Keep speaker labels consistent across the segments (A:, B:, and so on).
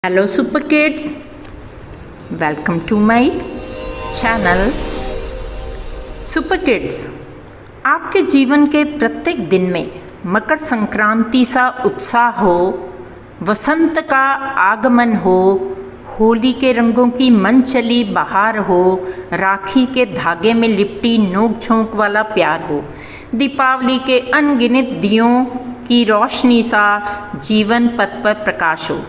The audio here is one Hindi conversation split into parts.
A: Hello Super Kids, welcome to my channel Super Kids। आपके जीवन के प्रत्येक दिन में मकर संक्रांति सा उत्साह हो, वसंत का आगमन हो, होली के रंगों की मन चली बहार हो, राखी के धागे में लिपटी नोक झोंक वाला प्यार हो, दीपावली के अनगिनत दियों की रोशनी सा जीवन पथ पर प्रकाश हो,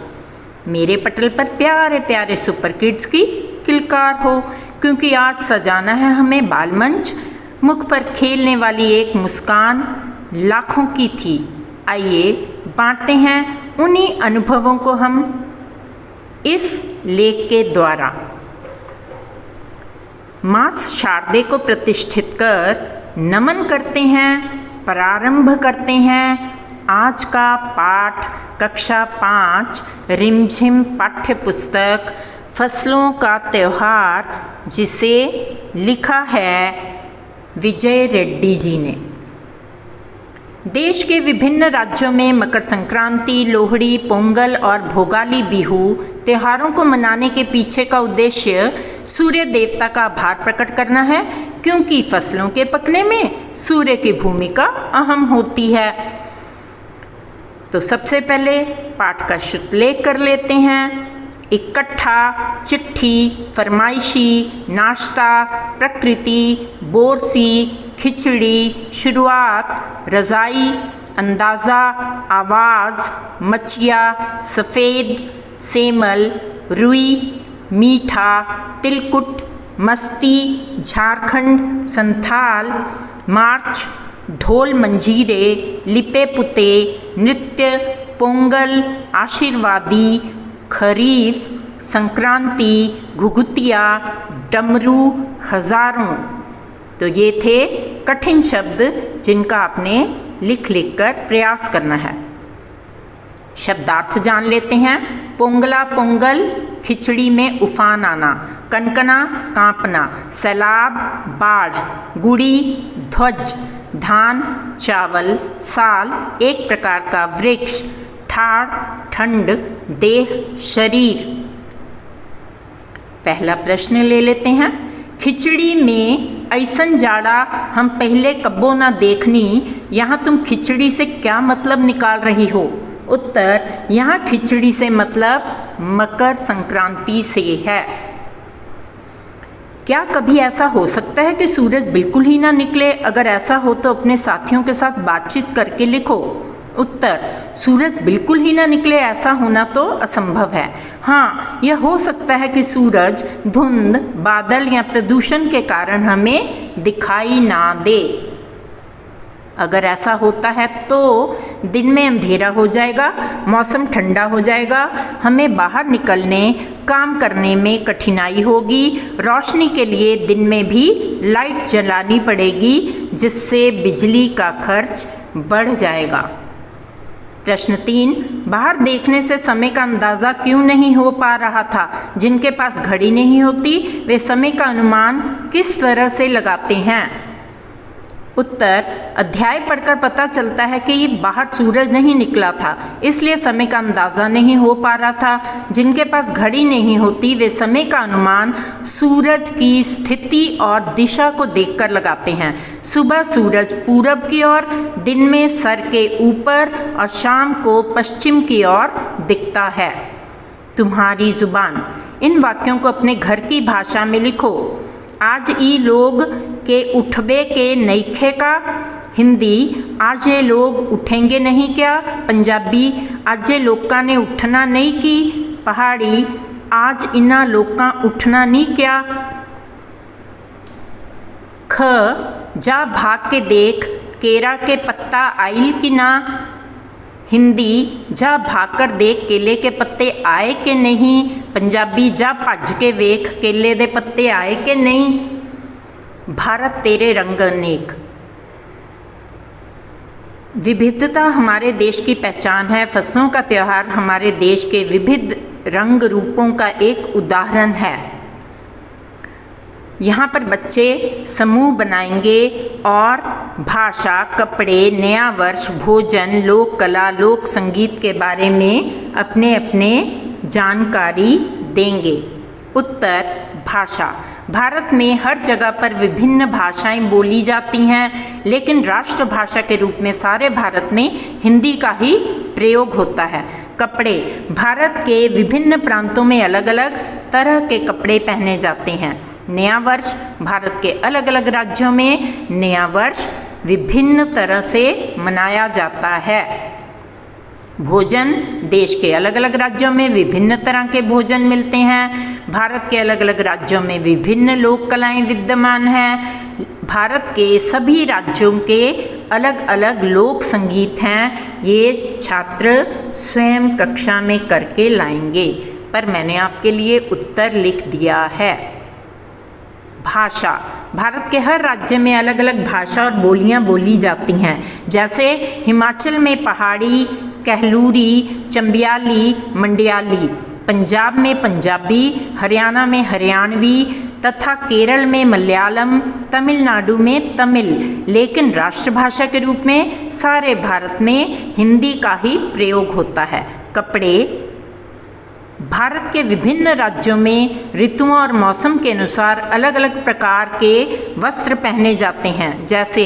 A: मेरे पटल पर प्यारे प्यारे सुपर किड्स की किलकार हो। क्योंकि आज सजाना है हमें बालमंच, मुख पर खेलने वाली एक मुस्कान लाखों की थी। आइए बांटते हैं उन्हीं अनुभवों को हम इस लेख के द्वारा। मां शारदे को प्रतिष्ठित कर नमन करते हैं, प्रारंभ करते हैं आज का पाठ। कक्षा 5 रिमझिम पाठ्य पुस्तक फसलों का त्यौहार, जिसे लिखा है विजय रेड्डी जी ने। देश के विभिन्न राज्यों में मकर संक्रांति, लोहड़ी, पोंगल और भोगाली बिहू त्योहारों को मनाने के पीछे का उद्देश्य सूर्य देवता का आभार प्रकट करना है, क्योंकि फसलों के पकने में सूर्य की भूमिका अहम होती है। तो सबसे पहले पाठ का शुद्धलेख कर लेते हैं। इकट्ठा, चिट्ठी, फरमाइशी, नाश्ता, प्रकृति, बोरसी, खिचड़ी, शुरुआत, रज़ाई, अंदाज़ा, आवाज़, मचिया, सफ़ेद, सेमल, रुई, मीठा, तिलकुट, मस्ती, झारखंड, संथाल, मार्च, ढोल मंजीरे, लिपे पुते, नृत्य, पोंगल, आशीर्वादी, खरीफ, संक्रांति, घुघुतिया, डमरू, हजारों। तो ये थे कठिन शब्द जिनका आपने लिख कर प्रयास करना है। शब्दार्थ जान लेते हैं। पोंगला पोंगल, खिचड़ी में उफान आना, कनकना कांपना, सैलाब बाढ़, गुड़ी ध्वज, धान चावल, साल एक प्रकार का वृक्ष, ठाड़ ठंड, देह शरीर। पहला प्रश्न ले लेते हैं। खिचड़ी में ऐसन जाड़ा हम पहले कब्बो ना देखनी, यहाँ तुम खिचड़ी से क्या मतलब निकाल रही हो? उत्तर, यहाँ खिचड़ी से मतलब मकर संक्रांति से है। क्या कभी ऐसा हो सकता है कि सूरज बिल्कुल ही ना निकले? अगर ऐसा हो तो अपने साथियों के साथ बातचीत करके लिखो। उत्तर, सूरज बिल्कुल ही ना निकले, ऐसा होना तो असंभव है। हाँ, यह हो सकता है कि सूरज धुंध, बादल या प्रदूषण के कारण हमें दिखाई ना दे। अगर ऐसा होता है तो दिन में अंधेरा हो जाएगा, मौसम ठंडा हो जाएगा, हमें बाहर निकलने, काम करने में कठिनाई होगी, रोशनी के लिए दिन में भी लाइट जलानी पड़ेगी, जिससे बिजली का खर्च बढ़ जाएगा। प्रश्न 3, बाहर देखने से समय का अंदाज़ा क्यों नहीं हो पा रहा था? जिनके पास घड़ी नहीं होती वे समय का अनुमान किस तरह से लगाते हैं? उत्तर, अध्याय पढ़कर पता चलता है कि बाहर सूरज नहीं निकला था, इसलिए समय का अंदाज़ा नहीं हो पा रहा था। जिनके पास घड़ी नहीं होती वे समय का अनुमान सूरज की स्थिति और दिशा को देखकर लगाते हैं। सुबह सूरज पूरब की ओर, दिन में सर के ऊपर और शाम को पश्चिम की ओर दिखता है। तुम्हारी जुबान। इन वाक्यों को अपने घर की भाषा में लिखो। आज ई लोग के उठबे के नईखे का? हिंदी, आज ये लोग उठेंगे नहीं क्या? पंजाबी, आज ये लोका ने उठना नहीं की? पहाड़ी, आज इना लोका उठना नहीं क्या? ख, जा भाग के देख केरा के पत्ता आइल की ना? हिंदी, जा भाग कर देख केले के पत्ते आए के नहीं? पंजाबी, जा भज के वेख केले दे पत्ते आए के नहीं? भारत तेरे रंग अनेक। विविधता हमारे देश की पहचान है। फसलों का त्यौहार हमारे देश के विविध रंग रूपों का एक उदाहरण है। यहाँ पर बच्चे समूह बनाएंगे और भाषा, कपड़े, नया वर्ष, भोजन, लोक कला, लोक संगीत के बारे में अपने अपने जानकारी देंगे। उत्तर, भाषा। भारत में हर जगह पर विभिन्न भाषाएं बोली जाती हैं, लेकिन राष्ट्रभाषा के रूप में सारे भारत में हिंदी का ही प्रयोग होता है। कपड़े। भारत के विभिन्न प्रांतों में अलग अलग तरह के कपड़े पहने जाते हैं। नया वर्ष। भारत के अलग अलग राज्यों में नया वर्ष विभिन्न तरह से मनाया जाता है। भोजन। देश के अलग अलग राज्यों में विभिन्न तरह के भोजन मिलते हैं। भारत के अलग अलग राज्यों में विभिन्न लोक कलाएं विद्यमान हैं। भारत के सभी राज्यों के अलग अलग लोक संगीत हैं। ये छात्र स्वयं कक्षा में करके लाएंगे, पर मैंने आपके लिए उत्तर लिख दिया है। भाषा। भारत के हर राज्य में अलग अलग भाषा और बोलियां बोली जाती हैं। जैसे हिमाचल में पहाड़ी, कहलूरी, चंबियाली, मंडियाली, पंजाब में पंजाबी, हरियाणा में हरियाणवी तथा केरल में मलयालम, तमिलनाडु में तमिल। लेकिन राष्ट्रभाषा के रूप में सारे भारत में हिंदी का ही प्रयोग होता है। कपड़े। भारत के विभिन्न राज्यों में ऋतुओं और मौसम के अनुसार अलग अलग प्रकार के वस्त्र पहने जाते हैं। जैसे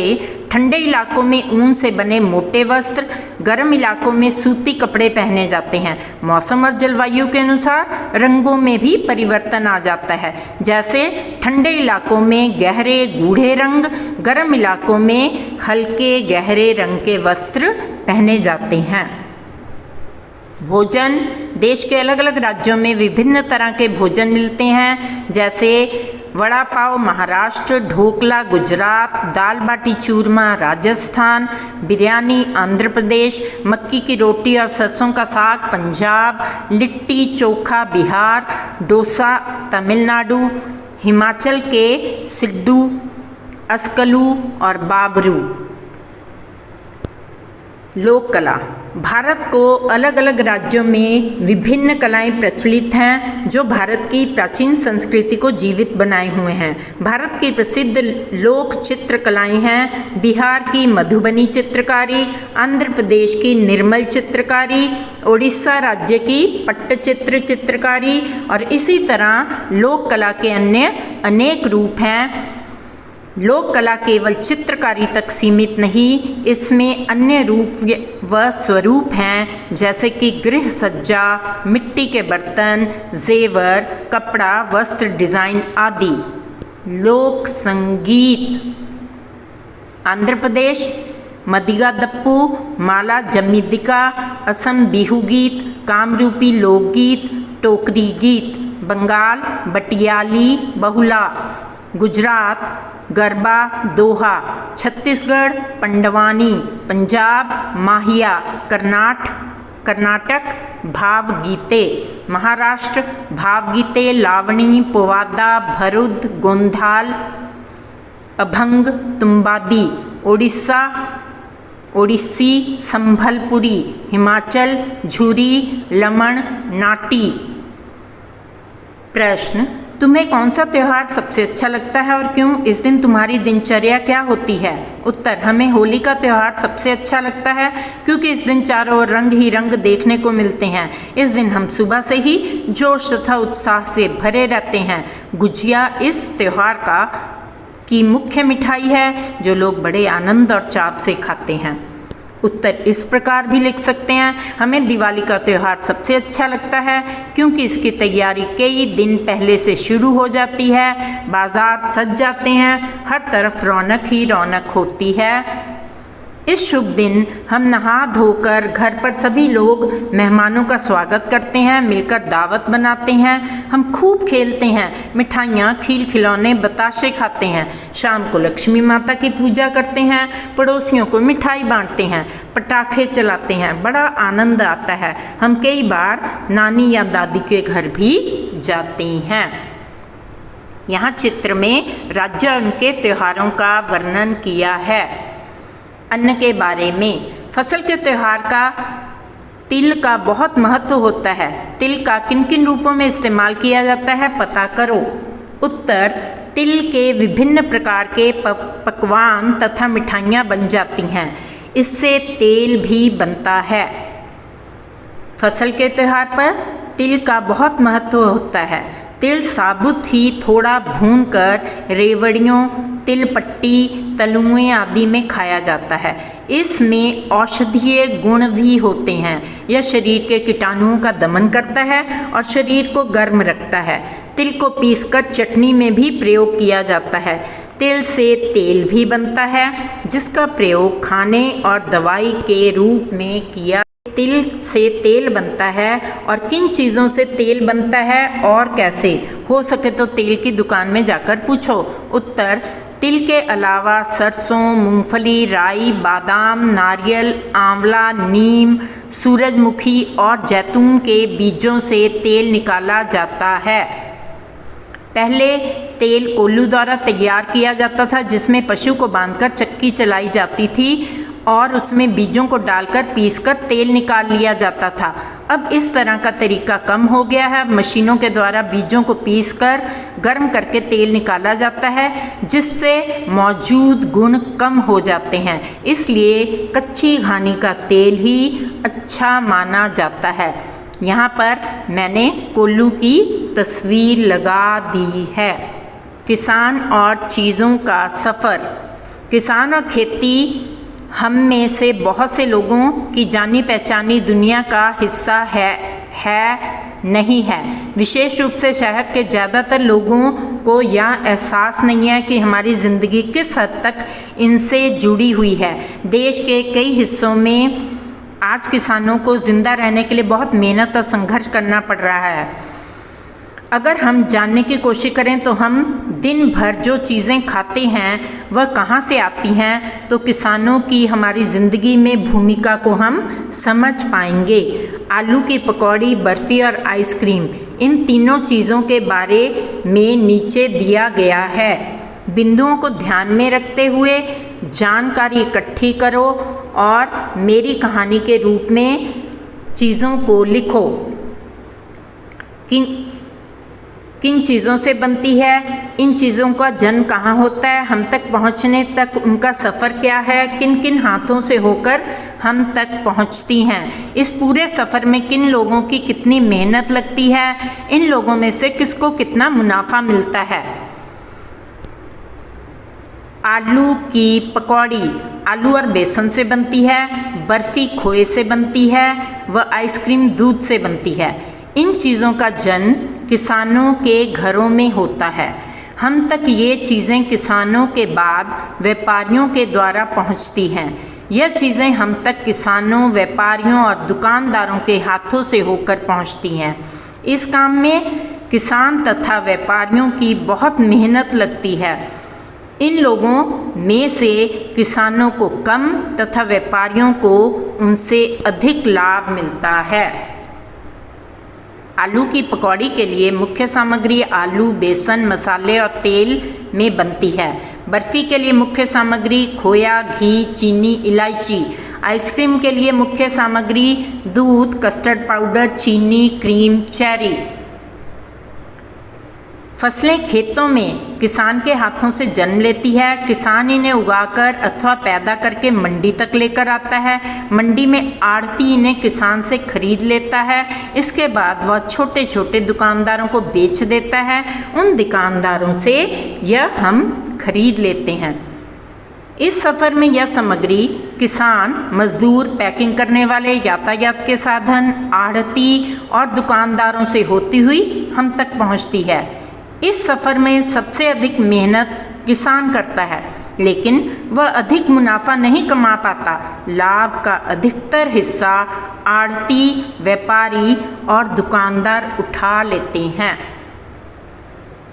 A: ठंडे इलाकों में ऊन से बने मोटे वस्त्र, गर्म इलाकों में सूती कपड़े पहने जाते हैं। मौसम और जलवायु के अनुसार रंगों में भी परिवर्तन आ जाता है। जैसे ठंडे इलाकों में गहरे गूढ़े रंग, गर्म इलाकों में हल्के गहरे रंग के वस्त्र पहने जाते हैं। भोजन। देश के अलग अलग राज्यों में विभिन्न तरह के भोजन मिलते हैं। जैसे वड़ा पाव महाराष्ट्र, ढोकला गुजरात, दाल बाटी चूरमा राजस्थान, बिरयानी आंध्र प्रदेश, मक्की की रोटी और सरसों का साग पंजाब, लिट्टी चोखा बिहार, डोसा तमिलनाडु, हिमाचल के सिड्डू, अस्कलू और बाबरू। लोक कला। भारत को अलग अलग राज्यों में विभिन्न कलाएं प्रचलित हैं, जो भारत की प्राचीन संस्कृति को जीवित बनाए हुए हैं। भारत की प्रसिद्ध लोक चित्रकलाएं हैं बिहार की मधुबनी चित्रकारी, आंध्र प्रदेश की निर्मल चित्रकारी, ओडिशा राज्य की पट्टचित्र चित्रकारी और इसी तरह लोक कला के अन्य अनेक रूप हैं। लोक कला केवल चित्रकारी तक सीमित नहीं, इसमें अन्य रूप व स्वरूप हैं, जैसे कि गृह सज्जा, मिट्टी के बर्तन, जेवर, कपड़ा, वस्त्र डिजाइन आदि। लोक संगीत। आंध्र प्रदेश मदिगा दप्पू, माला जमीदिका, असम बिहू गीत, कामरूपी लोकगीत, टोकरी गीत। बंगाल बटियाली बहुला, गुजरात गरबा दोहा, छत्तीसगढ़ पंडवानी, पंजाब माहिया, कर्नाटक भावगीते, महाराष्ट्र भावगीते, लावणी, पोवादा, भरुद, गोंधाल, अभंग, तुम्बादी। ओडिशा ओडिसी संभलपुरी, हिमाचल झुरी, लमण, नाटी। प्रश्न, तुम्हें कौन सा त्यौहार सबसे अच्छा लगता है और क्यों? इस दिन तुम्हारी दिनचर्या क्या होती है? उत्तर, हमें होली का त्यौहार सबसे अच्छा लगता है, क्योंकि इस दिन चारों ओर रंग ही रंग देखने को मिलते हैं। इस दिन हम सुबह से ही जोश तथा उत्साह से भरे रहते हैं। गुजिया इस त्यौहार की मुख्य मिठाई है, जो लोग बड़े आनंद और चाव से खाते हैं। उत्तर इस प्रकार भी लिख सकते हैं, हमें दिवाली का त्यौहार सबसे अच्छा लगता है, क्योंकि इसकी तैयारी कई दिन पहले से शुरू हो जाती है। बाजार सज जाते हैं, हर तरफ रौनक ही रौनक होती है। इस शुभ दिन हम नहा धोकर घर पर सभी लोग मेहमानों का स्वागत करते हैं, मिलकर दावत बनाते हैं। हम खूब खेलते हैं, मिठाइयाँ, खील खिलौने, बताशे खाते हैं। शाम को लक्ष्मी माता की पूजा करते हैं, पड़ोसियों को मिठाई बांटते हैं, पटाखे चलाते हैं, बड़ा आनंद आता है। हम कई बार नानी या दादी के घर भी जाते हैं। यहाँ चित्र में राज्य और उनके त्योहारों का वर्णन किया है। अन्न के बारे में, फसल के त्यौहार का तिल का बहुत महत्व होता है। तिल का किन किन रूपों में इस्तेमाल किया जाता है, पता करो। उत्तर, तिल के विभिन्न प्रकार के पकवान तथा मिठाइयाँ बन जाती हैं, इससे तेल भी बनता है। फसल के त्यौहार पर तिल का बहुत महत्व होता है। तिल साबुत ही थोड़ा भूनकर रेवड़ियों, तिल पट्टी, तलुएं आदि में खाया जाता है। इसमें औषधीय गुण भी होते हैं। यह शरीर के कीटाणुओं का दमन करता है और शरीर को गर्म रखता है। तिल को पीसकर चटनी में भी प्रयोग किया जाता है। तिल से तेल भी बनता है, जिसका प्रयोग खाने और दवाई के रूप में किया। तिल से तेल बनता है और किन चीज़ों से तेल बनता है और कैसे, हो सके तो तेल की दुकान में जाकर पूछो। उत्तर, तिल के अलावा सरसों, मूंगफली, राई, बादाम, नारियल, आंवला, नीम, सूरजमुखी और जैतून के बीजों से तेल निकाला जाता है। पहले तेल कोल्हू द्वारा तैयार किया जाता था, जिसमें पशु को बांधकर चक्की चलाई जाती थी और उसमें बीजों को डालकर पीसकर तेल निकाल लिया जाता था। अब इस तरह का तरीका कम हो गया है। मशीनों के द्वारा बीजों को पीसकर गर्म करके तेल निकाला जाता है, जिससे मौजूद गुण कम हो जाते हैं। इसलिए कच्ची घानी का तेल ही अच्छा माना जाता है। यहाँ पर मैंने कोल्हू की तस्वीर लगा दी है। किसान और चीज़ों का सफ़र। किसान और खेती हम में से बहुत से लोगों की जानी पहचानी दुनिया का हिस्सा है नहीं है। विशेष रूप से शहर के ज़्यादातर लोगों को यह एहसास नहीं है कि हमारी ज़िंदगी किस हद तक इनसे जुड़ी हुई है। देश के कई हिस्सों में आज किसानों को ज़िंदा रहने के लिए बहुत मेहनत और संघर्ष करना पड़ रहा है। अगर हम जानने की कोशिश करें तो हम दिन भर जो चीज़ें खाते हैं वह कहाँ से आती हैं, तो किसानों की हमारी ज़िंदगी में भूमिका को हम समझ पाएंगे। आलू की पकौड़ी, बर्फ़ी और आइसक्रीम, इन तीनों चीज़ों के बारे में नीचे दिया गया है। बिंदुओं को ध्यान में रखते हुए जानकारी इकट्ठी करो और मेरी कहानी के रूप में चीज़ों को लिखो। किन चीज़ों से बनती है, इन चीज़ों का जन्म कहाँ होता है, हम तक पहुँचने तक उनका सफ़र क्या है, किन किन हाथों से होकर हम तक पहुँचती हैं, इस पूरे सफ़र में किन लोगों की कितनी मेहनत लगती है, इन लोगों में से किसको कितना मुनाफा मिलता है। आलू की पकौड़ी आलू और बेसन से बनती है, बर्फ़ी खोए से बनती है, व आइसक्रीम दूध से बनती है। इन चीज़ों का जन्म किसानों के घरों में होता है। हम तक ये चीज़ें किसानों के बाद व्यापारियों के द्वारा पहुंचती हैं। यह चीज़ें हम तक किसानों, व्यापारियों और दुकानदारों के हाथों से होकर पहुंचती हैं। इस काम में किसान तथा व्यापारियों की बहुत मेहनत लगती है। इन लोगों में से किसानों को कम तथा व्यापारियों को उनसे अधिक लाभ मिलता है। आलू की पकौड़ी के लिए मुख्य सामग्री आलू, बेसन, मसाले और तेल में बनती है। बर्फ़ी के लिए मुख्य सामग्री खोया, घी, चीनी, इलायची। आइसक्रीम के लिए मुख्य सामग्री दूध, कस्टर्ड पाउडर, चीनी, क्रीम, चेरी। फसलें खेतों में किसान के हाथों से जन्म लेती है। किसान इन्हें उगाकर अथवा पैदा करके मंडी तक लेकर आता है। मंडी में आढ़ती इन्हें किसान से खरीद लेता है। इसके बाद वह छोटे छोटे दुकानदारों को बेच देता है। उन दुकानदारों से यह हम खरीद लेते हैं। इस सफ़र में यह सामग्री किसान, मजदूर, पैकिंग करने वाले, यातायात के साधन, आढ़ती और दुकानदारों से होती हुई हम तक पहुंचती है। इस सफ़र में सबसे अधिक मेहनत किसान करता है, लेकिन वह अधिक मुनाफा नहीं कमा पाता। लाभ का अधिकतर हिस्सा आढ़ती, व्यापारी और दुकानदार उठा लेते हैं।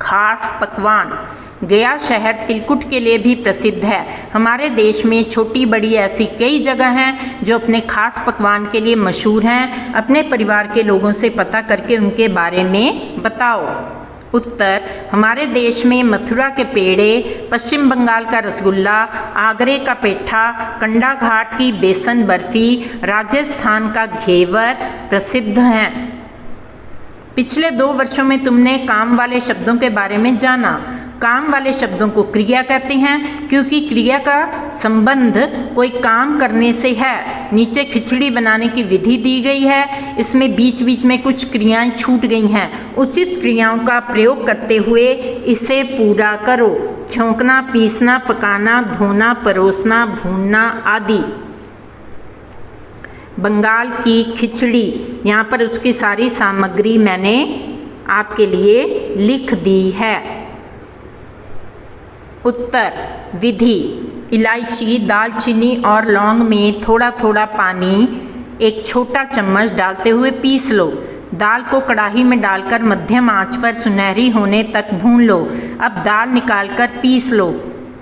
A: खास पकवान। गया शहर तिलकुट के लिए भी प्रसिद्ध है। हमारे देश में छोटी बड़ी ऐसी कई जगह हैं जो अपने खास पकवान के लिए मशहूर हैं। अपने परिवार के लोगों से पता करके उनके बारे में बताओ। उत्तर, हमारे देश में मथुरा के पेड़े, पश्चिम बंगाल का रसगुल्ला, आगरे का पेठा, कंडा घाट की बेसन बर्फ़ी, राजस्थान का घेवर प्रसिद्ध हैं। पिछले 2 वर्षों में तुमने काम वाले शब्दों के बारे में जाना। काम वाले शब्दों को क्रिया कहते हैं क्योंकि क्रिया का संबंध कोई काम करने से है। नीचे खिचड़ी बनाने की विधि दी गई है, इसमें बीच बीच में कुछ क्रियाएं छूट गई हैं। उचित क्रियाओं का प्रयोग करते हुए इसे पूरा करो। छौंकना, पीसना, पकाना, धोना, परोसना, भूनना आदि। बंगाल की खिचड़ी, यहाँ पर उसकी सारी सामग्री मैंने आपके लिए लिख दी है। उत्तर विधि, इलायची, दालचीनी और लौंग में थोड़ा थोड़ा पानी 1 छोटा चम्मच डालते हुए पीस लो। दाल को कढ़ाई में डालकर मध्यम आंच पर सुनहरी होने तक भून लो। अब दाल निकालकर पीस लो।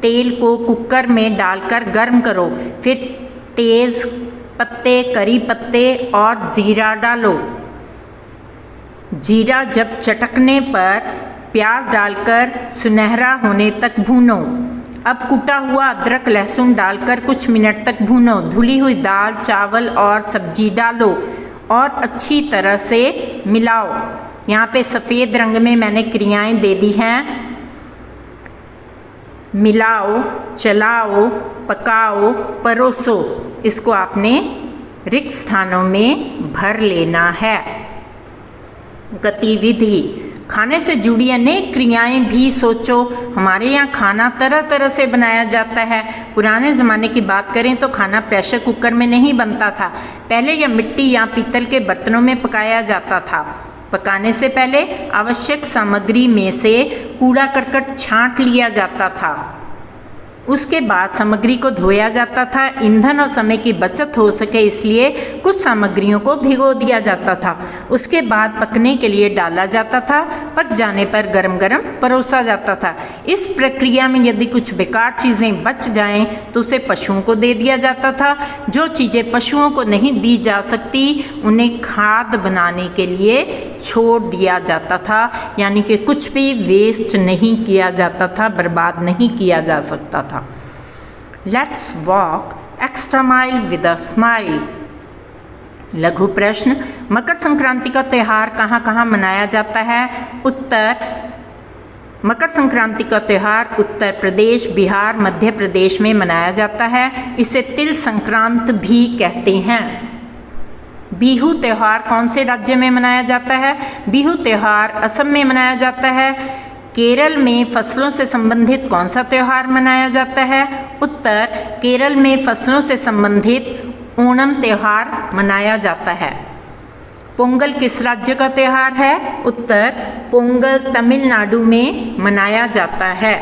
A: तेल को कुकर में डालकर गर्म करो, फिर तेज पत्ते, करी पत्ते और जीरा डालो। जीरा जब चटकने पर प्याज डालकर सुनहरा होने तक भूनो। अब कुटा हुआ अदरक लहसुन डालकर कुछ मिनट तक भूनो। धुली हुई दाल, चावल और सब्जी डालो और अच्छी तरह से मिलाओ। यहाँ पे सफ़ेद रंग में मैंने क्रियाएं दे दी हैं। मिलाओ, चलाओ, पकाओ, परोसो। इसको आपने रिक्त स्थानों में भर लेना है। गतिविधि, खाने से जुड़ी अनेक क्रियाएं भी सोचो। हमारे यहाँ खाना तरह तरह से बनाया जाता है। पुराने ज़माने की बात करें तो खाना प्रेशर कुकर में नहीं बनता था। पहले यह मिट्टी या पीतल के बर्तनों में पकाया जाता था। पकाने से पहले आवश्यक सामग्री में से कूड़ा करकट छांट लिया जाता था। उसके बाद सामग्री को धोया जाता था। ईंधन और समय की बचत हो सके इसलिए कुछ सामग्रियों को भिगो दिया जाता था। उसके बाद पकने के लिए डाला जाता था। पक जाने पर गरम गरम परोसा जाता था। इस प्रक्रिया में यदि कुछ बेकार चीज़ें बच जाएं तो उसे पशुओं को दे दिया जाता था। जो चीज़ें पशुओं को नहीं दी जा सकती उन्हें खाद बनाने के लिए छोड़ दिया जाता था, यानी कि कुछ भी वेस्ट नहीं किया जाता था, बर्बाद नहीं किया जा सकता था। Let's walk extra mile with a smile. लघु प्रश्न, मकर संक्रांति का त्यौहार कहाँ कहाँ मनाया जाता है? उत्तर, मकर संक्रांति का त्यौहार उत्तर प्रदेश, बिहार, मध्य प्रदेश में मनाया जाता है। इसे तिल संक्रांत भी कहते हैं। बिहू त्यौहार कौन से राज्य में मनाया जाता है? बिहू त्यौहार असम में मनाया जाता है। केरल में फसलों से संबंधित कौन सा त्यौहार मनाया जाता है? उत्तर, केरल में फसलों से संबंधित ओणम त्यौहार मनाया जाता है। पोंगल किस राज्य का त्यौहार है? उत्तर, पोंगल तमिलनाडु में मनाया जाता है।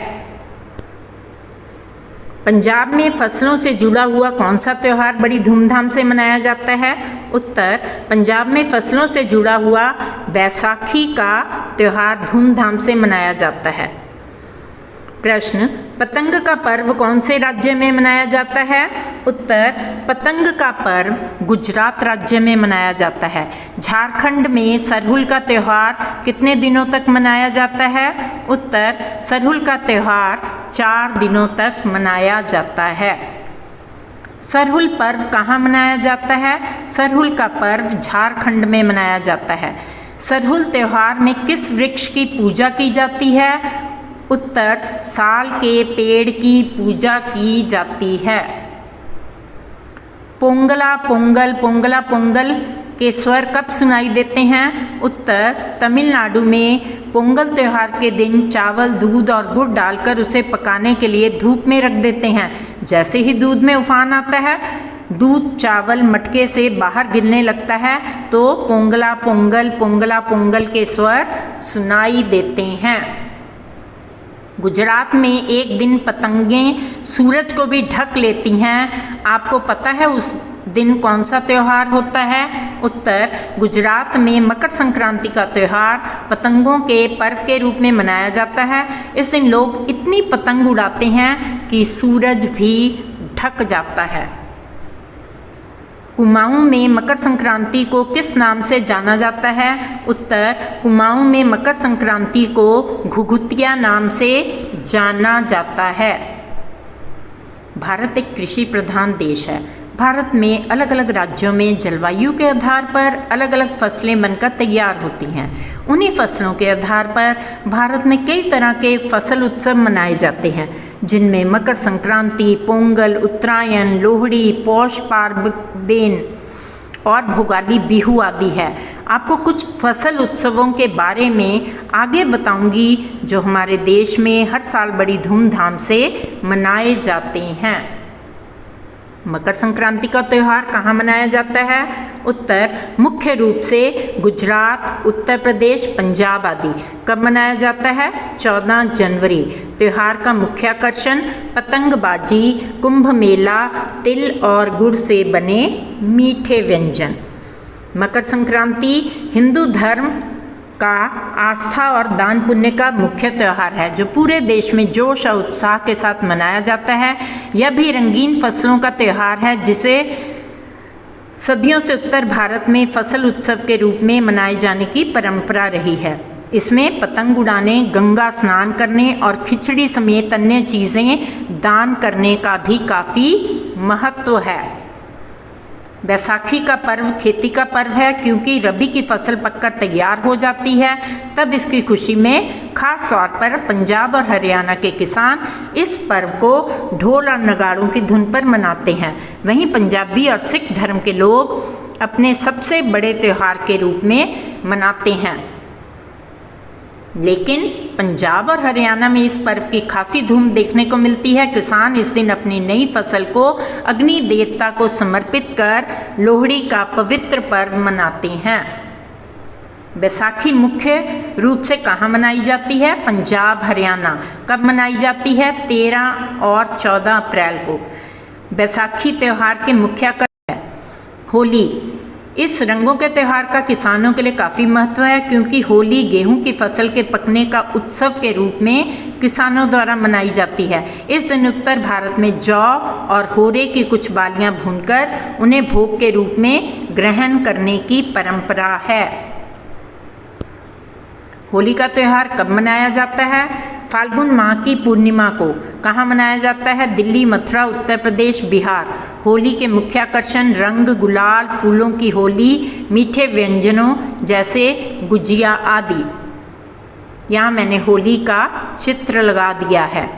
A: पंजाब में फसलों से जुड़ा हुआ कौन सा त्यौहार बड़ी धूमधाम से मनाया जाता है? उत्तर, पंजाब में फसलों से जुड़ा हुआ बैसाखी का त्यौहार धूमधाम से मनाया जाता है। प्रश्न, पतंग का पर्व कौन से राज्य में मनाया जाता है? उत्तर, पतंग का पर्व गुजरात राज्य में मनाया जाता है। झारखंड में सरहुल का त्यौहार कितने दिनों तक मनाया जाता है? उत्तर, सरहुल का त्यौहार 4 दिनों तक मनाया जाता है। सरहुल पर्व कहाँ मनाया जाता है? सरहुल का पर्व झारखंड में मनाया जाता है। सरहुल त्यौहार में किस वृक्ष की पूजा की जाती है? उत्तर, साल के पेड़ की पूजा की जाती है। पोंगला पोंगल, पोंगला पोंगल के स्वर कब सुनाई देते हैं? उत्तर, तमिलनाडु में पोंगल त्यौहार के दिन चावल, दूध और गुड़ डालकर उसे पकाने के लिए धूप में रख देते हैं। जैसे ही दूध में उफान आता है, दूध चावल मटके से बाहर गिरने लगता है तो पोंगला पोंगल, पोंगला पोंगल के स्वर सुनाई देते हैं। गुजरात में एक दिन पतंगें सूरज को भी ढक लेती हैं। आपको पता है उस दिन कौन सा त्यौहार होता है? उत्तर, गुजरात में मकर संक्रांति का त्यौहार पतंगों के पर्व के रूप में मनाया जाता है। इस दिन लोग इतनी पतंग उड़ाते हैं कि सूरज भी ढक जाता है। कुमाऊं में मकर संक्रांति को किस नाम से जाना जाता है? उत्तर, कुमाऊं में मकर संक्रांति को घुघुतिया नाम से जाना जाता है। भारत एक कृषि प्रधान देश है। भारत में अलग अलग राज्यों में जलवायु के आधार पर अलग अलग फसलें बनकर तैयार होती हैं। उन्हीं फसलों के आधार पर भारत में कई तरह के फसल उत्सव मनाए जाते हैं, जिनमें मकर संक्रांति, पोंगल, उत्तरायण, लोहड़ी, पौष पार्बेन और भोगाली बिहू आदि है। आपको कुछ फसल उत्सवों के बारे में आगे बताऊंगी जो हमारे देश में हर साल बड़ी धूमधाम से मनाए जाते हैं। मकर संक्रांति का त्यौहार कहाँ मनाया जाता है? उत्तर मुख्य रूप से गुजरात, उत्तर प्रदेश, पंजाब आदि। कब मनाया जाता है? 14 जनवरी। त्यौहार का मुख्य आकर्षण पतंगबाजी, कुंभ मेला, तिल और गुड़ से बने मीठे व्यंजन। मकर संक्रांति हिंदू धर्म का आस्था और दान पुण्य का मुख्य त्यौहार है, जो पूरे देश में जोश और उत्साह के साथ मनाया जाता है। यह भी रंगीन फसलों का त्यौहार है, जिसे सदियों से उत्तर भारत में फसल उत्सव के रूप में मनाए जाने की परंपरा रही है। इसमें पतंग उड़ाने, गंगा स्नान करने और खिचड़ी समेत अन्य चीज़ें दान करने का भी काफ़ी महत्व है। बैसाखी का पर्व खेती का पर्व है, क्योंकि रबी की फसल पककर तैयार हो जाती है। तब इसकी खुशी में खास तौर पर पंजाब और हरियाणा के किसान इस पर्व को ढोल और नगाड़ों की धुन पर मनाते हैं। वहीं पंजाबी और सिख धर्म के लोग अपने सबसे बड़े त्यौहार के रूप में मनाते हैं। लेकिन पंजाब और हरियाणा में इस पर्व की खासी धूम देखने को मिलती है। किसान इस दिन अपनी नई फसल को अग्नि देवता को समर्पित कर लोहड़ी का पवित्र पर्व मनाते हैं। बैसाखी मुख्य रूप से कहाँ मनाई जाती है? पंजाब, हरियाणा। कब मनाई जाती है? 13 और 14 अप्रैल को। बैसाखी त्यौहार के मुख्य आकर्षण है होली। इस रंगों के त्यौहार का किसानों के लिए काफ़ी महत्व है, क्योंकि होली गेहूं की फसल के पकने का उत्सव के रूप में किसानों द्वारा मनाई जाती है। इस दिन उत्तर भारत में जौ और होरे की कुछ बालियां भूनकर उन्हें भोग के रूप में ग्रहण करने की परंपरा है। होली का त्यौहार कब मनाया जाता है? फाल्गुन माह की पूर्णिमा को। कहाँ मनाया जाता है? दिल्ली, मथुरा, उत्तर प्रदेश, बिहार। होली के मुख्य आकर्षण रंग, गुलाल, फूलों की होली, मीठे व्यंजनों जैसे गुजिया आदि। यहाँ मैंने होली का चित्र लगा दिया है।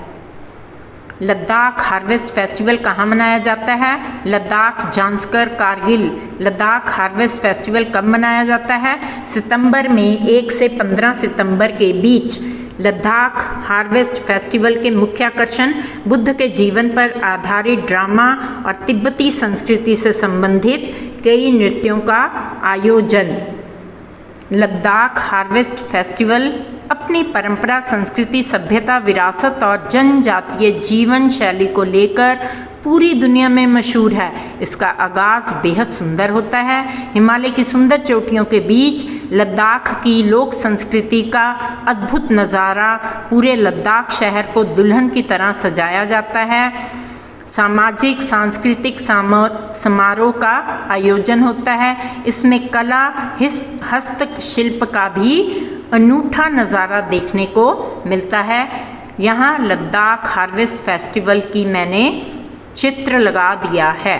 A: लद्दाख हार्वेस्ट फेस्टिवल कहाँ मनाया जाता है? लद्दाख, जांस्कर, कारगिल। लद्दाख हार्वेस्ट फेस्टिवल कब मनाया जाता है? सितंबर में 1 से 15 सितंबर के बीच। लद्दाख हार्वेस्ट फेस्टिवल के मुख्य आकर्षण बुद्ध के जीवन पर आधारित ड्रामा और तिब्बती संस्कृति से संबंधित कई नृत्यों का आयोजन। लद्दाख हार्वेस्ट फेस्टिवल अपनी परंपरा, संस्कृति, सभ्यता, विरासत और जनजातीय जीवन शैली को लेकर पूरी दुनिया में मशहूर है। इसका आगाज़ बेहद सुंदर होता है। हिमालय की सुंदर चोटियों के बीच लद्दाख की लोक संस्कृति का अद्भुत नज़ारा पूरे लद्दाख शहर को दुल्हन की तरह सजाया जाता है। सामाजिक सांस्कृतिक समारोह का आयोजन होता है। इसमें कला, हस्तशिल्प का भी अनूठा नज़ारा देखने को मिलता है। यहाँ लद्दाख हार्वेस्ट फेस्टिवल की मैंने चित्र लगा दिया है।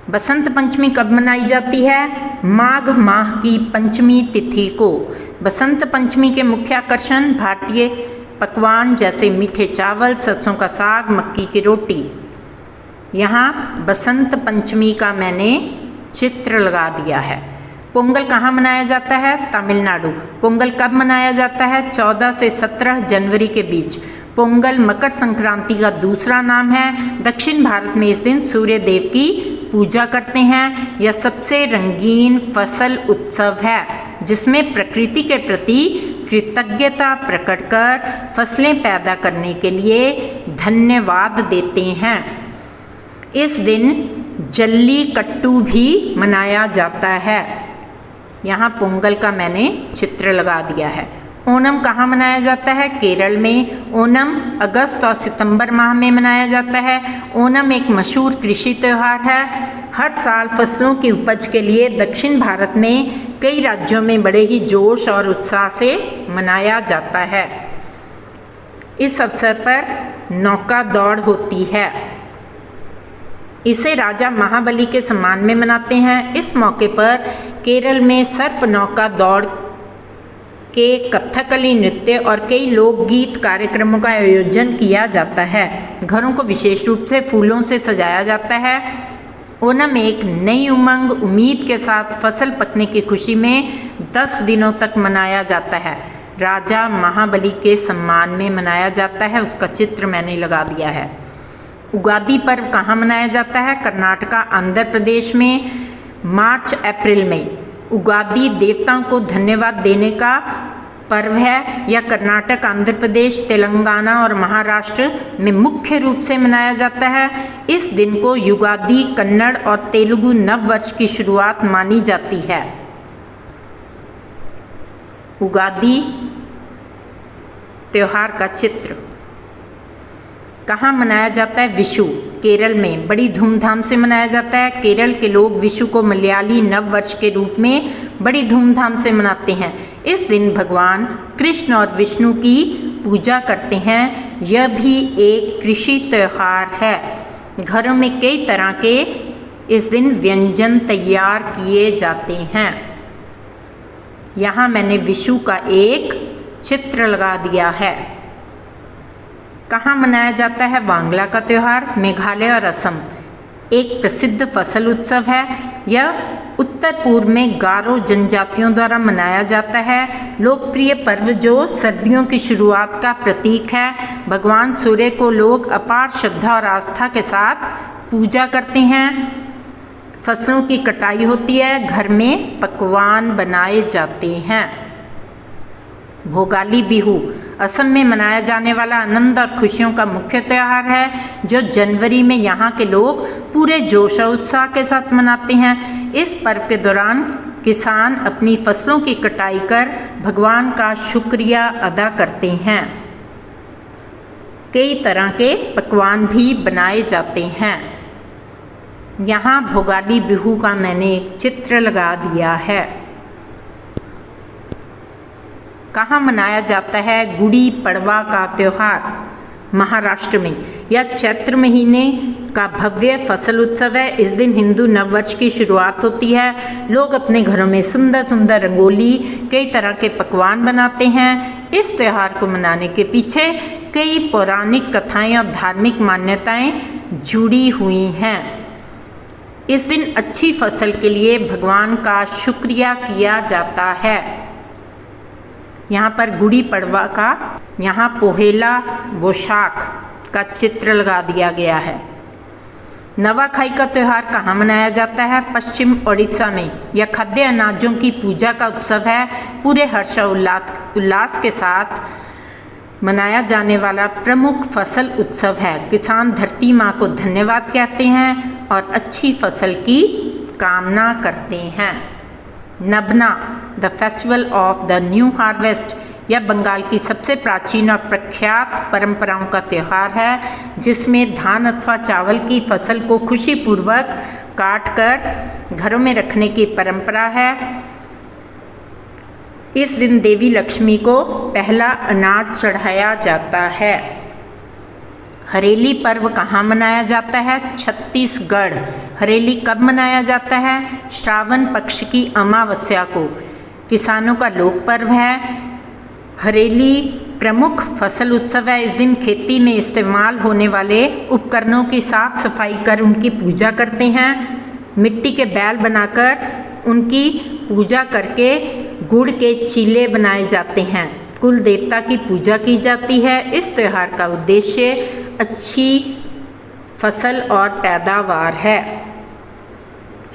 A: बसंत पंचमी कब मनाई जाती है? माघ माह की पंचमी तिथि को। बसंत पंचमी के मुख्य आकर्षण भारतीय पकवान जैसे मीठे चावल, सरसों का साग, मक्की की रोटी। यहाँ बसंत पंचमी का मैंने चित्र लगा दिया है। पोंगल कहाँ मनाया जाता है? तमिलनाडु। पोंगल कब मनाया जाता है? 14 से 17 जनवरी के बीच। पोंगल मकर संक्रांति का दूसरा नाम है। दक्षिण भारत में इस दिन सूर्य देव की पूजा करते हैं। यह सबसे रंगीन फसल उत्सव है, जिसमें प्रकृति के प्रति कृतज्ञता प्रकट कर फसलें पैदा करने के लिए धन्यवाद देते हैं। इस दिन जल्लीकट्टू भी मनाया जाता है। यहाँ पोंगल का मैंने चित्र लगा दिया है। ओणम कहाँ मनाया जाता है? केरल में। ओणम अगस्त और सितंबर माह में मनाया जाता है। ओणम एक मशहूर कृषि त्यौहार है। हर साल फसलों की उपज के लिए दक्षिण भारत में कई राज्यों में बड़े ही जोश और उत्साह से मनाया जाता है। इस अवसर पर नौका दौड़ होती है। इसे राजा महाबली के सम्मान में मनाते हैं। इस मौके पर केरल में सर्प नौका दौड़ के कथकली नृत्य और कई लोकगीत कार्यक्रमों का आयोजन किया जाता है। घरों को विशेष रूप से फूलों से सजाया जाता है। ओणम एक नई उमंग उम्मीद के साथ फसल पकने की खुशी में 10 दिनों तक मनाया जाता है। राजा महाबली के सम्मान में मनाया जाता है। उसका चित्र मैंने लगा दिया है। उगादि पर्व कहाँ मनाया जाता है? कर्नाटका, आंध्र प्रदेश में मार्च अप्रैल में। उगादि देवताओं को धन्यवाद देने का पर्व है। यह कर्नाटक, आंध्र प्रदेश, तेलंगाना और महाराष्ट्र में मुख्य रूप से मनाया जाता है। इस दिन को युगादि, कन्नड़ और तेलुगु नव वर्ष की शुरुआत मानी जाती है। उगादि त्योहार का चित्र कहाँ मनाया जाता है? विशु, केरल में बड़ी धूमधाम से मनाया जाता है। केरल के लोग विशु को मलयाली नव वर्ष के रूप में बड़ी धूमधाम से मनाते हैं। इस दिन भगवान कृष्ण और विष्णु की पूजा करते हैं। यह भी एक कृषि त्यौहार है। घरों में कई तरह के इस दिन व्यंजन तैयार किए जाते हैं। यहाँ मैंने विशु का एक चित्र लगा दिया है। कहाँ मनाया जाता है? वांगला का त्यौहार, मेघालय और असम। एक प्रसिद्ध फसल उत्सव है। यह उत्तर पूर्व में गारो जनजातियों द्वारा मनाया जाता है। लोकप्रिय पर्व जो सर्दियों की शुरुआत का प्रतीक है। भगवान सूर्य को लोग अपार श्रद्धा और आस्था के साथ पूजा करते हैं। फसलों की कटाई होती है। घर में पकवान बनाए जाते हैं। भोगाली बिहू असम में मनाया जाने वाला आनंद और खुशियों का मुख्य त्यौहार है, जो जनवरी में यहाँ के लोग पूरे जोश और उत्साह के साथ मनाते हैं। इस पर्व के दौरान किसान अपनी फसलों की कटाई कर भगवान का शुक्रिया अदा करते हैं। कई तरह के पकवान भी बनाए जाते हैं। यहाँ भोगाली बिहू का मैंने एक चित्र लगा दिया है। कहाँ मनाया जाता है? गुड़ी पड़वा का त्यौहार, महाराष्ट्र में। यह चैत्र महीने का भव्य फसल उत्सव है। इस दिन हिंदू नववर्ष की शुरुआत होती है। लोग अपने घरों में सुंदर सुंदर रंगोली, कई तरह के पकवान बनाते हैं। इस त्यौहार को मनाने के पीछे कई पौराणिक कथाएं और धार्मिक मान्यताएं जुड़ी हुई हैं। इस दिन अच्छी फसल के लिए भगवान का शुक्रिया किया जाता है। यहाँ पर गुड़ी पड़वा का, यहाँ पोहेला बोशाख का चित्र लगा दिया गया है। नवाखाई का त्यौहार कहाँ मनाया जाता है? पश्चिम ओडिशा में। यह खाद्य अनाजों की पूजा का उत्सव है। पूरे हर्षोल्लास के साथ मनाया जाने वाला प्रमुख फसल उत्सव है। किसान धरती माँ को धन्यवाद कहते हैं और अच्छी फसल की कामना करते हैं। Nabanna, the festival of the new harvest, यह बंगाल की सबसे प्राचीन और प्रख्यात परंपराओं का त्यौहार है, जिसमें धान अथवा चावल की फसल को खुशीपूर्वक काटकर घरों में रखने की परंपरा है। इस दिन देवी लक्ष्मी को पहला अनाज चढ़ाया जाता है। हरेली पर्व कहाँ मनाया जाता है? छत्तीसगढ़। हरेली कब मनाया जाता है? श्रावण पक्ष की अमावस्या को। किसानों का लोक पर्व है। हरेली प्रमुख फसल उत्सव है। इस दिन खेती में इस्तेमाल होने वाले उपकरणों की साफ सफाई कर उनकी पूजा करते हैं। मिट्टी के बैल बनाकर उनकी पूजा करके गुड़ के चीले बनाए जाते हैं। कुल देवता की पूजा की जाती है। इस त्यौहार का उद्देश्य अच्छी फसल और पैदावार है।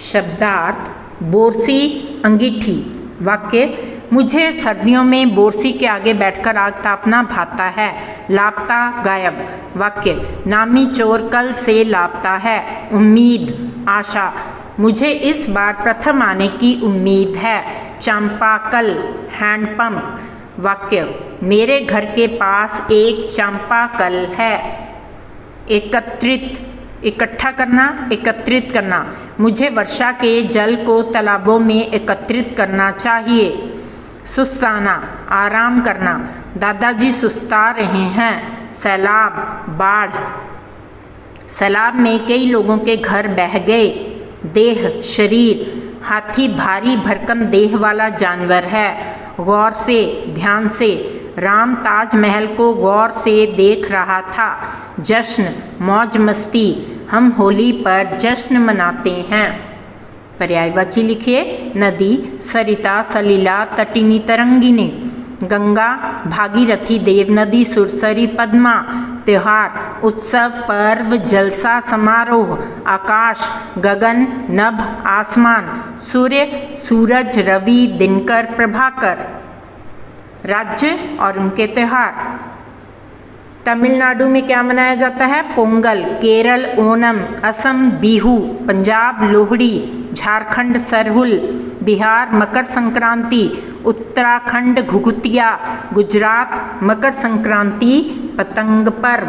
A: शब्दार्थ: बोरसी अंगीठी। वाक्य: मुझे सर्दियों में बोरसी के आगे बैठकर आग तापना भाता है। लापता, गायब। वाक्य: नामी चोर कल से लापता है। उम्मीद, आशा, मुझे इस बार प्रथम आने की उम्मीद है। चांपाकल, हैंडपंप। वाक्य: मेरे घर के पास एक चांपाकल है। एकत्रित, इकट्ठा करना, एकत्रित करना। मुझे वर्षा के जल को तालाबों में एकत्रित करना चाहिए। सुस्ताना, आराम करना। दादाजी सुस्ता रहे हैं। सैलाब, बाढ़। सैलाब में कई लोगों के घर बह गए। देह, शरीर। हाथी भारी भरकम देह वाला जानवर है। गौर से, ध्यान से। राम ताजमहल को गौर से देख रहा था। जश्न, मौज मस्ती। हम होली पर जश्न मनाते हैं। पर्यायवाची लिखिए। नदी, सरिता, सलीला, तटिनी, तरंगिनी। गंगा, भागीरथी, देवनदी, सुरसरी, पद्मा। त्योहार, उत्सव, पर्व, जलसा, समारोह। आकाश, गगन, नभ, आसमान। सूर्य, सूरज, रवि, दिनकर, प्रभाकर। राज्य और उनके त्योहार। तमिलनाडु में क्या मनाया जाता है? पोंगल। केरल, ओणम। असम, बिहू। पंजाब, लोहड़ी। झारखंड, सरहुल। बिहार, मकर संक्रांति। उत्तराखंड, घुघुतिया। गुजरात, मकर संक्रांति, पतंग पर्व।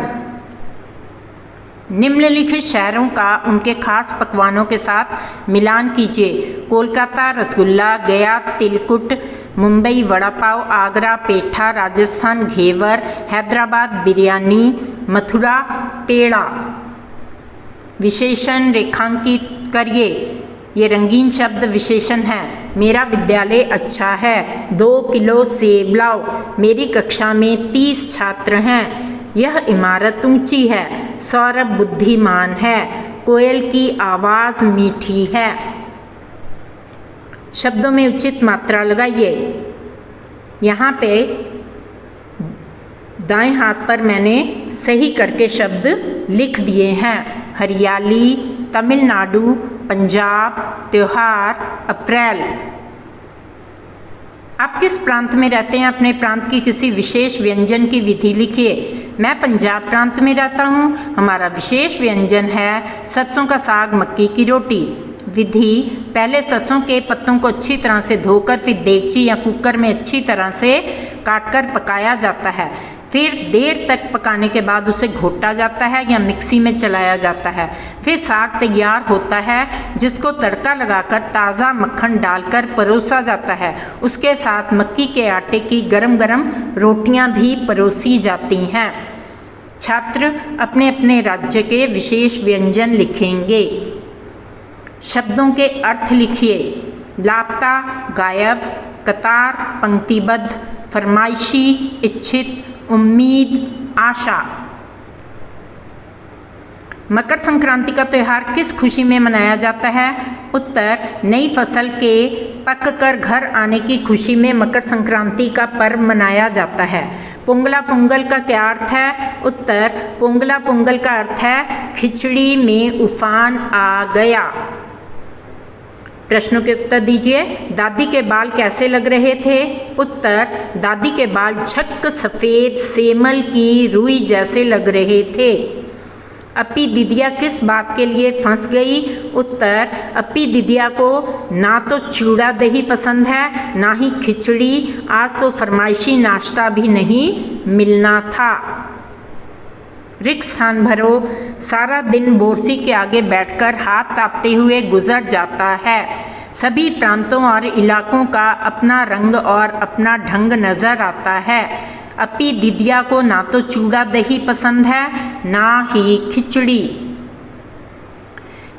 A: निम्नलिखित शहरों का उनके खास पकवानों के साथ मिलान कीजिए। कोलकाता, रसगुल्ला। गया, तिलकुट। मुंबई, वड़ा पाव। आगरा, पेठा। राजस्थान, घेवर। हैदराबाद, बिरयानी। मथुरा, पेड़ा। विशेषण रेखांकित करिए। ये रंगीन शब्द विशेषण है। मेरा विद्यालय अच्छा है। 2 किलो सेब लाओ। मेरी कक्षा में 30 छात्र हैं। यह इमारत ऊंची है। सौरभ बुद्धिमान है। कोयल की आवाज़ मीठी है। शब्दों में उचित मात्रा लगाइए। यहाँ पे दाएं हाथ पर मैंने सही करके शब्द लिख दिए हैं। हरियाली, तमिलनाडु, पंजाब, त्योहार, अप्रैल। आप किस प्रांत में रहते हैं? अपने प्रांत की किसी विशेष व्यंजन की विधि लिखिए। मैं पंजाब प्रांत में रहता हूँ। हमारा विशेष व्यंजन है सरसों का साग, मक्की की रोटी। विधि: पहले सरसों के पत्तों को अच्छी तरह से धोकर फिर देगची या कुकर में अच्छी तरह से काटकर पकाया जाता है। फिर देर तक पकाने के बाद उसे घोटा जाता है या मिक्सी में चलाया जाता है। फिर साग तैयार होता है जिसको तड़का लगाकर ताज़ा मक्खन डालकर परोसा जाता है। उसके साथ मक्की के आटे की गरम गरम रोटियां भी परोसी जाती हैं। छात्र अपने अपने राज्य के विशेष व्यंजन लिखेंगे। शब्दों के अर्थ लिखिए। लापता, गायब। कतार, पंक्तिबद्ध। फरमाइशी, इच्छित। उम्मीद, आशा। मकर संक्रांति का त्यौहार किस खुशी में मनाया जाता है? उत्तर: नई फसल के पक कर घर आने की खुशी में मकर संक्रांति का पर्व मनाया जाता है। पोंगला पोंगल का क्या अर्थ है? उत्तर: पोंगला पोंगल का अर्थ है खिचड़ी में उफान आ गया। प्रश्नों के उत्तर दीजिए। दादी के बाल कैसे लग रहे थे? उत्तर: दादी के बाल झक्क सफ़ेद सेमल की रुई जैसे लग रहे थे। अपी दीदिया किस बात के लिए फंस गई? उत्तर: अपी दीदिया को ना तो चूड़ा दही पसंद है ना ही खिचड़ी। आज तो फरमाइशी नाश्ता भी नहीं मिलना था। रिक्त स्थान भरो। सारा दिन बोरसी के आगे बैठकर हाथ तापते हुए गुजर जाता है। सभी प्रांतों और इलाकों का अपना रंग और अपना ढंग नज़र आता है। अपी दीदिया को ना तो चूड़ा दही पसंद है ना ही खिचड़ी।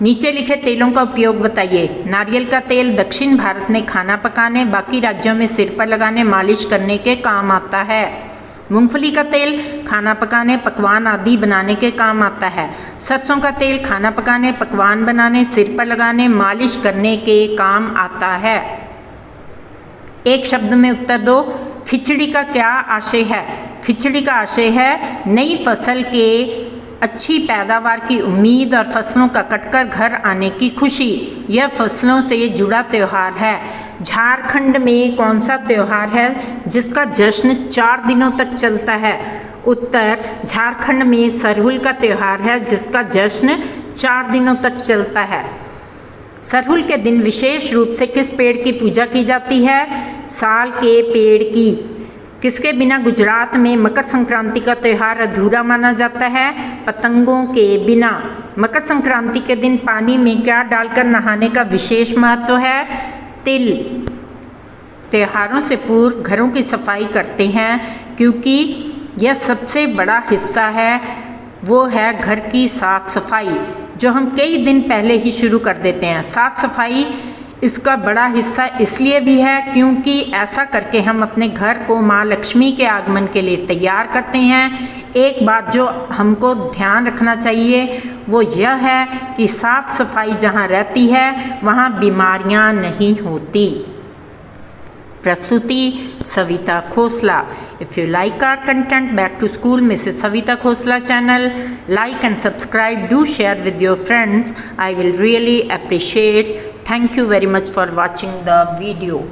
A: नीचे लिखे तेलों का उपयोग बताइए। नारियल का तेल दक्षिण भारत में खाना पकाने, बाकी राज्यों में सिर पर लगाने, मालिश करने के काम आता है। मूंगफली का तेल खाना पकाने, पकवान आदि बनाने के काम आता है। सरसों का तेल खाना पकाने, पकवान बनाने, सिर पर लगाने, मालिश करने के काम आता है। एक शब्द में उत्तर दो। खिचड़ी का क्या आशय है? खिचड़ी का आशय है नई फसल के अच्छी पैदावार की उम्मीद और फसलों का कटकर घर आने की खुशी। यह फसलों से जुड़ा त्यौहार है। झारखंड में कौन सा त्यौहार है जिसका जश्न 4 दिनों तक चलता है? उत्तर: झारखंड में सरहुल का त्यौहार है जिसका जश्न 4 दिनों तक चलता है। सरहुल के दिन विशेष रूप से किस पेड़ की पूजा की जाती है? साल के पेड़ की। किसके बिना गुजरात में मकर संक्रांति का त्यौहार अधूरा माना जाता है? पतंगों के बिना। मकर संक्रांति के दिन पानी में क्या डालकर नहाने का विशेष महत्व है? तिल। त्योहारों से पूर्व घरों की सफाई करते हैं। क्योंकि यह सबसे बड़ा हिस्सा है, वो है घर की साफ़ सफाई, जो हम कई दिन पहले ही शुरू कर देते हैं। साफ़ सफाई इसका बड़ा हिस्सा इसलिए भी है क्योंकि ऐसा करके हम अपने घर को माँ लक्ष्मी के आगमन के लिए तैयार करते हैं। एक बात जो हमको ध्यान रखना चाहिए वो यह है कि साफ़ सफाई जहाँ रहती है वहाँ बीमारियाँ नहीं होती। प्रस्तुति Savita Khosla. If you like our content back to school Mrs Savita Khosla channel, like and subscribe, do share with your friends. I will really appreciate. Thank you very much for watching the video.